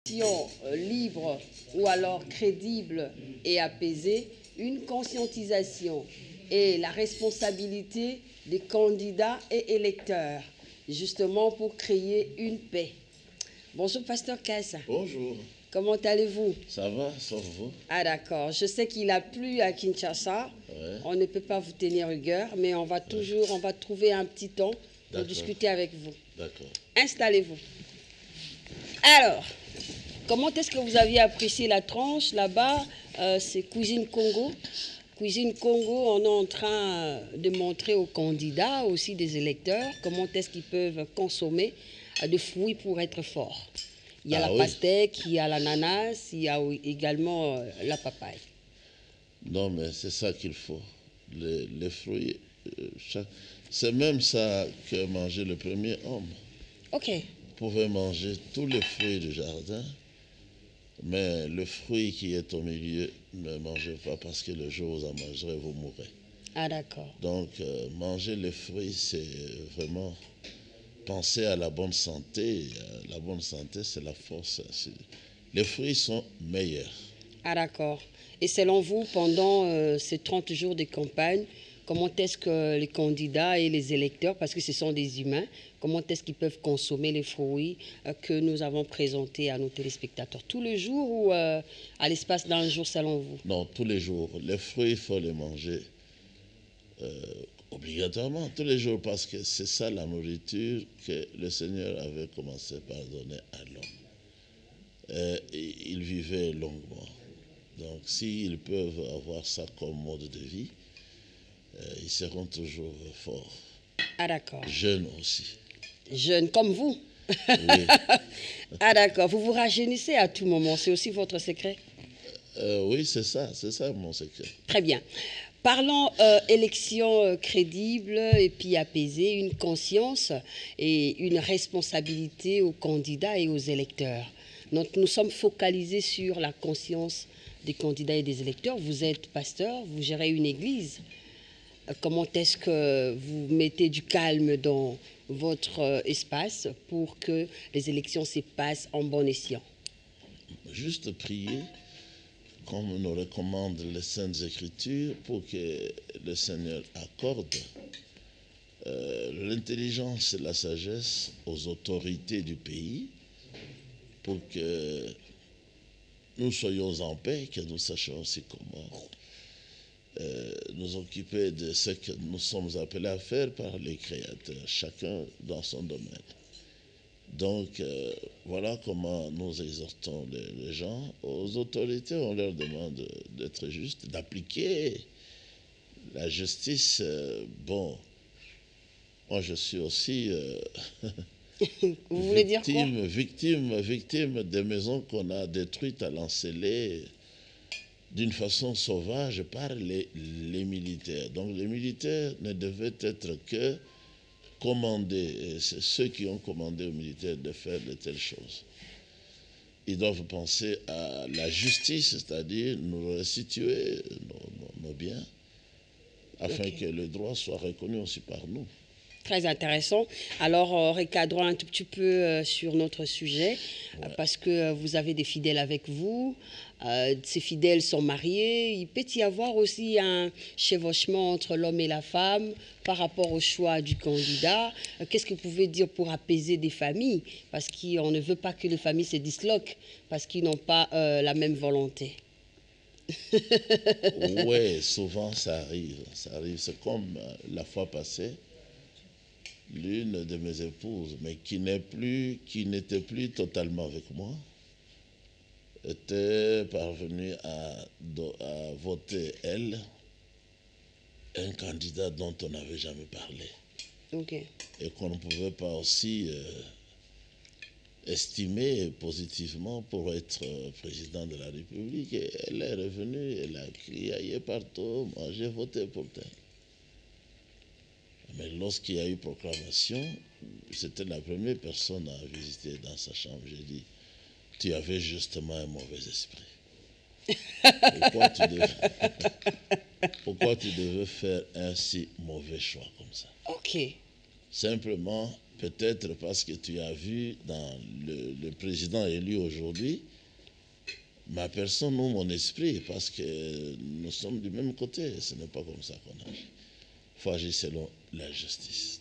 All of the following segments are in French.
Libre ou alors crédible et apaisée, une conscientisation et la responsabilité des candidats et électeurs, justement pour créer une paix. Bonjour, Pasteur Kassa. Bonjour. Comment allez-vous? Ça va, sauf vous? Ah d'accord, je sais qu'il a plu à Kinshasa. Ouais. On ne peut pas vous tenir rigueur, mais on va trouver un petit temps pour discuter avec vous. D'accord. Installez-vous. Alors, comment est-ce que vous aviez apprécié la tranche là-bas? C'est Cuisine Congo. Cuisine Congo, on est en train de montrer aux candidats, aussi des électeurs, comment est-ce qu'ils peuvent consommer des fruits pour être forts. Il y a la pastèque, il y a l'ananas, il y a également la papaye. Non, mais c'est ça qu'il faut. Les fruits, c'est même ça que mangeait le premier homme. Ok. Vous pouvez manger tous les fruits du jardin, mais le fruit qui est au milieu, ne mangez pas parce que le jour où vous en mangerez, vous mourrez. Ah d'accord. Donc, manger les fruits, c'est vraiment penser à la bonne santé. La bonne santé, c'est la force. Les fruits sont meilleurs. Ah d'accord. Et selon vous, pendant ces 30 jours de campagne, comment est-ce que les candidats et les électeurs, parce que ce sont des humains, comment est-ce qu'ils peuvent consommer les fruits que nous avons présentés à nos téléspectateurs? Tous les jours ou à l'espace d'un jour selon vous? Non, tous les jours. Les fruits, il faut les manger obligatoirement tous les jours parce que c'est ça la nourriture que le Seigneur avait commencé par donner à l'homme. Il vivait longuement. Donc s'ils peuvent avoir ça comme mode de vie, ils seront toujours forts. Ah d'accord. Jeunes aussi. Jeunes comme vous? Oui. Ah d'accord. Vous vous rajeunissez à tout moment. C'est aussi votre secret? Oui, c'est ça mon secret. Très bien. Parlons élection crédible et puis apaisée, une conscience et une responsabilité aux candidats et aux électeurs. Donc nous sommes focalisés sur la conscience des candidats et des électeurs. Vous êtes pasteur, vous gérez une église. Comment est-ce que vous mettez du calme dans votre espace pour que les élections se passent en bon escient? Juste prier, comme nous recommandent les Saintes Écritures, pour que le Seigneur accorde l'intelligence et la sagesse aux autorités du pays, pour que nous soyons en paix, que nous sachions aussi comment nous occuper de ce que nous sommes appelés à faire par les créateurs, chacun dans son domaine. Donc, voilà comment nous exhortons les gens. Aux autorités, on leur demande d'être justes, d'appliquer la justice. Bon, moi je suis aussi Vous voulez dire quoi? victime des maisons qu'on a détruites à l'enceler d'une façon sauvage par les militaires. Donc les militaires ne devaient être que commandés, c'est ceux qui ont commandé aux militaires de faire de telles choses. Ils doivent penser à la justice, c'est-à-dire nous restituer nos biens, afin que le droit soit reconnu aussi par nous. Très intéressant. Alors, recadrons un tout petit peu sur notre sujet, parce que vous avez des fidèles avec vous. Ces fidèles sont mariés. Il peut y avoir aussi un chevauchement entre l'homme et la femme par rapport au choix du candidat. Qu'est-ce que vous pouvez dire pour apaiser des familles? Parce qu'on ne veut pas que les familles se disloquent, parce qu'ils n'ont pas la même volonté. Oui, souvent ça arrive. C'est comme la fois passée. L'une de mes épouses, mais qui n'était plus totalement avec moi, était parvenue à voter, elle, un candidat dont on n'avait jamais parlé. Okay. Et qu'on ne pouvait pas aussi estimer positivement pour être président de la République. Et elle est revenue, elle a crié partout, moi j'ai voté pour elle. Mais lorsqu'il y a eu proclamation, c'était la première personne à visiter dans sa chambre. J'ai dit, tu avais justement un mauvais esprit. Pourquoi tu devais faire un si mauvais choix comme ça? Ok. Simplement peut-être parce que tu as vu dans le président élu aujourd'hui, ma personne ou mon esprit, parce que nous sommes du même côté. Ce n'est pas comme ça qu'on agit. Il faut agir selon la justice.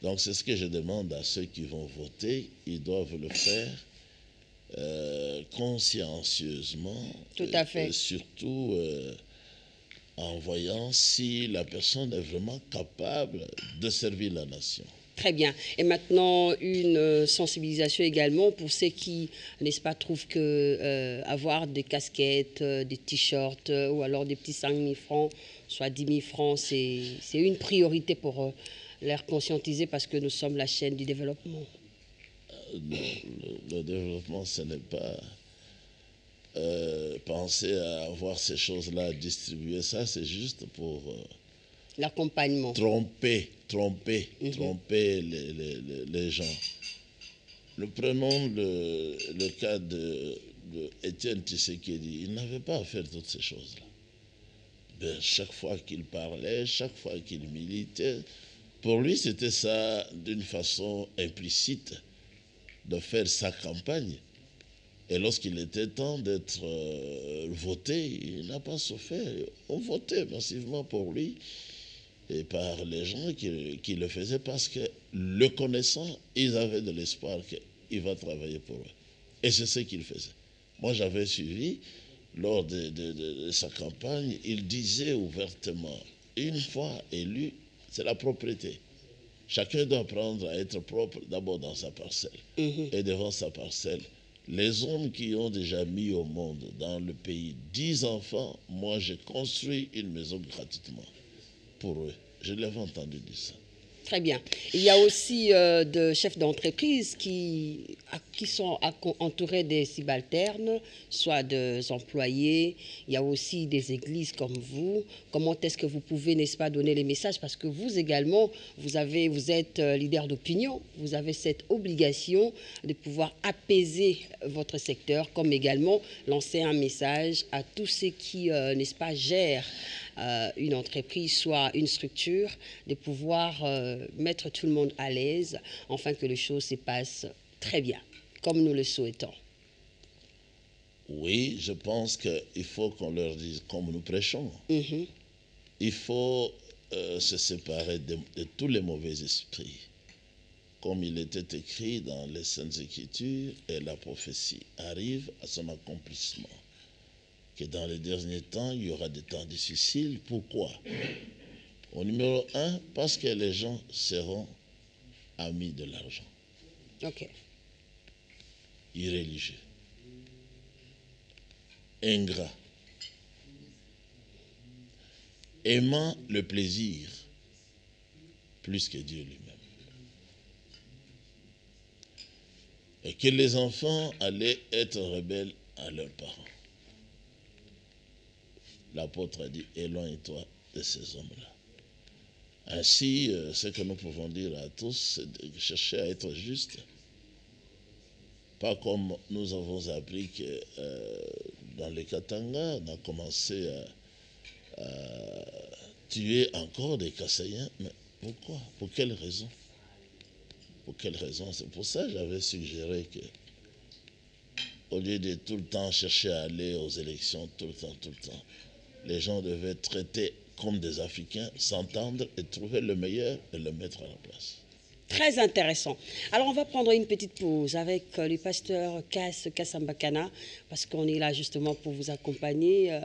Donc c'est ce que je demande à ceux qui vont voter. Ils doivent le faire consciencieusement. Tout à fait. Et surtout en voyant si la personne est vraiment capable de servir la nation. Très bien. Et maintenant, une sensibilisation également pour ceux qui, n'est-ce pas, trouvent que avoir des casquettes, des t-shirts ou alors des petits 5 000 francs, soit 10 000 francs, c'est une priorité pour eux. Leur conscientiser parce que nous sommes la chaîne du développement. Le développement, ce n'est pas penser à avoir ces choses-là, à distribuer ça, c'est juste pour l'accompagnement. Tromper les gens. Nous prenons le cas de Étienne Tshisekedi. Il n'avait pas à faire toutes ces choses-là. Ben, chaque fois qu'il parlait, chaque fois qu'il militait, pour lui, c'était ça d'une façon implicite de faire sa campagne. Et lorsqu'il était temps d'être voté, il n'a pas souffert. On votait massivement pour lui et par les gens qui le faisaient parce que, le connaissant, ils avaient de l'espoir qu'il va travailler pour eux. Et c'est ce qu'il faisait. Moi, j'avais suivi, lors de sa campagne, il disait ouvertement, une fois élu, c'est la propreté. Chacun doit apprendre à être propre d'abord dans sa parcelle. Et devant sa parcelle, les hommes qui ont déjà mis au monde dans le pays 10 enfants, moi j'ai construit une maison gratuitement pour eux. Je l'avais entendu dire ça. Très bien. Il y a aussi de chefs d'entreprise qui sont entourés des subalternes, soit des employés. Il y a aussi des églises comme vous. Comment est-ce que vous pouvez, n'est-ce pas, donner les messages? Parce que vous également, vous êtes leader d'opinion. Vous avez cette obligation de pouvoir apaiser votre secteur, comme également lancer un message à tous ceux qui, n'est-ce pas, gèrent une entreprise, soit une structure, de pouvoir mettre tout le monde à l'aise, afin que les choses se passent très bien, comme nous le souhaitons. Oui, je pense qu'il faut qu'on leur dise, comme nous prêchons, il faut se séparer de tous les mauvais esprits. Comme il était écrit dans les Saintes Écritures, et la prophétie arrive à son accomplissement. Que dans les derniers temps, il y aura des temps difficiles. Pourquoi? Au numéro 1, parce que les gens seront amis de l'argent. Ok. Irréligieux. Ingrats. Aimant le plaisir plus que Dieu lui-même. Et que les enfants allaient être rebelles à leurs parents. L'apôtre a dit, éloigne-toi de ces hommes-là. Ainsi, ce que nous pouvons dire à tous, c'est de chercher à être juste. Pas comme nous avons appris que dans les Katanga, on a commencé à tuer encore des Kassaïens. Mais pourquoi? Pour quelle raison? Pour quelle raison? C'est pour ça que j'avais suggéré que, au lieu de tout le temps chercher à aller aux élections, tout le temps, les gens devaient traiter comme des Africains, s'entendre et trouver le meilleur et le mettre à la place. Très intéressant. Alors, on va prendre une petite pause avec le pasteur Kassambakana, parce qu'on est là justement pour vous accompagner.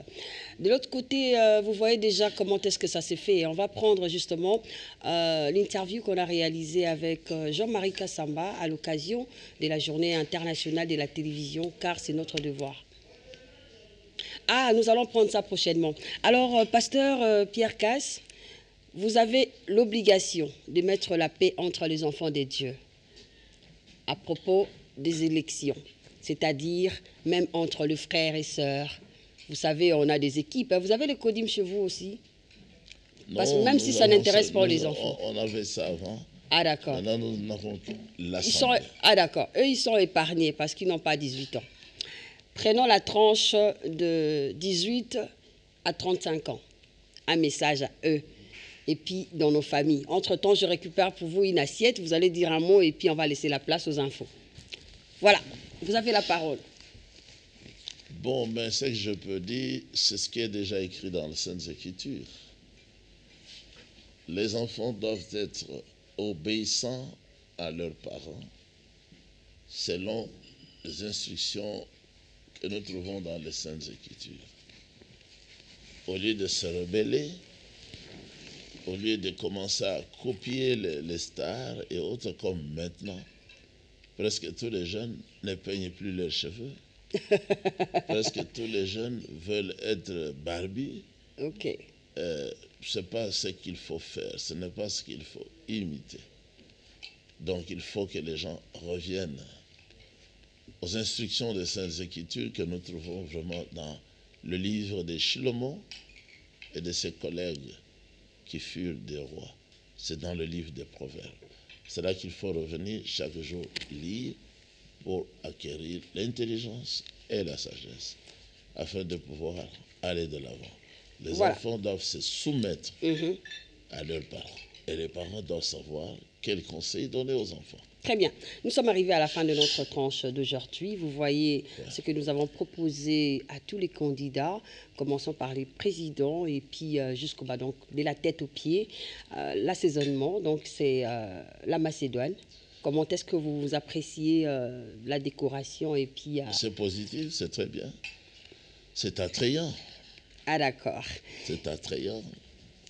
De l'autre côté, vous voyez déjà comment est-ce que ça s'est fait. On va prendre justement l'interview qu'on a réalisée avec Jean-Marie Kassamba à l'occasion de la Journée internationale de la télévision, car c'est notre devoir. Ah, nous allons prendre ça prochainement. Alors, pasteur Pierre Casse, vous avez l'obligation de mettre la paix entre les enfants de Dieu à propos des élections, c'est-à-dire même entre les frères et sœurs. Vous savez, on a des équipes. Vous avez les CODIM chez vous aussi? Parce que même si ça n'intéresse pas les enfants. On avait ça avant. Ah d'accord. Maintenant, nous n'avons que l'Assemblée. Ah d'accord. Eux, ils sont épargnés parce qu'ils n'ont pas 18 ans. Prenons la tranche de 18 à 35 ans. Un message à eux. et puis dans nos familles. Entre-temps, je récupère pour vous une assiette, vous allez dire un mot et puis on va laisser la place aux infos. Voilà, vous avez la parole. Bon, mais ce que je peux dire, c'est ce qui est déjà écrit dans les Saintes Écritures. Les enfants doivent être obéissants à leurs parents selon les instructions que nous trouvons dans les Saintes Écritures. Au lieu de se rebeller, au lieu de commencer à copier les stars et autres comme maintenant, presque tous les jeunes ne peignent plus leurs cheveux. Presque tous les jeunes veulent être barbus. Ok. Ce n'est pas ce qu'il faut faire, ce n'est pas ce qu'il faut imiter. Donc il faut que les gens reviennent aux instructions des Saintes Écritures que nous trouvons vraiment dans le livre de Shlomo et de ses collègues qui furent des rois. C'est dans le livre des Proverbes. C'est là qu'il faut revenir chaque jour lire pour acquérir l'intelligence et la sagesse afin de pouvoir aller de l'avant. Les enfants doivent se soumettre à leurs parents et les parents doivent savoir quels conseils donner aux enfants. Très bien. Nous sommes arrivés à la fin de notre tranche d'aujourd'hui. Vous voyez ce que nous avons proposé à tous les candidats, commençons par les présidents et puis jusqu'au bas, donc de la tête aux pieds. L'assaisonnement, donc c'est la Macédoine. Comment est-ce que vous appréciez la décoration et puis C'est positif, c'est très bien. C'est attrayant. Ah d'accord. C'est attrayant.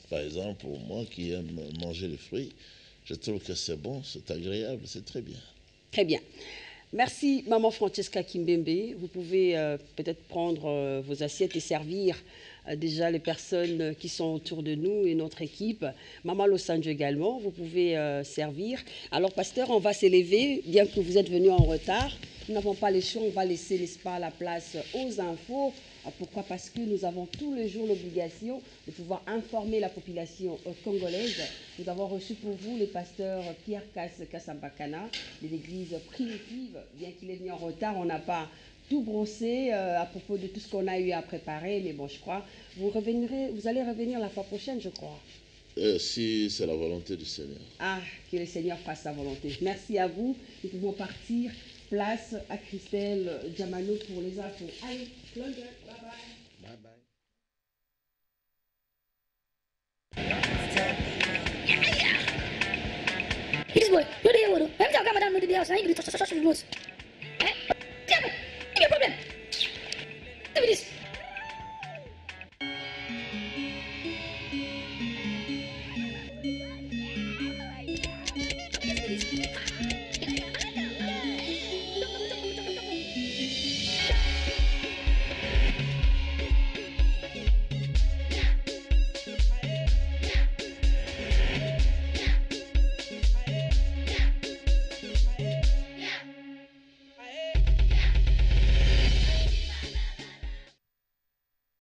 Par exemple, pour moi qui aime manger les fruits, je trouve que c'est bon, c'est agréable, c'est très bien. Très bien. Merci, Maman Francesca Kimbembe. Vous pouvez peut-être prendre vos assiettes et servir déjà les personnes qui sont autour de nous et notre équipe. Maman Losange également, vous pouvez servir. Alors, pasteur, on va s'élever, bien que vous êtes venu en retard. Nous n'avons pas le choix, on va laisser, n'est-ce pas, la place aux infos. Pourquoi? Parce que nous avons tous les jours l'obligation de pouvoir informer la population congolaise. Nous avons reçu pour vous le pasteur Pierre Kassambakana de l'église primitive. Bien qu'il est venu en retard, on n'a pas tout brossé à propos de tout ce qu'on a eu à préparer. Mais bon, je crois, vous allez revenir la fois prochaine, je crois. Si c'est la volonté du Seigneur. Ah, que le Seigneur fasse sa volonté. Merci à vous. Nous pouvons partir. Place à Christelle Diamano pour les infos. Allez, Londres, bye bye. Bye bye. This boy, you the hero. Let me tell you, madam, you the house. I ain't going to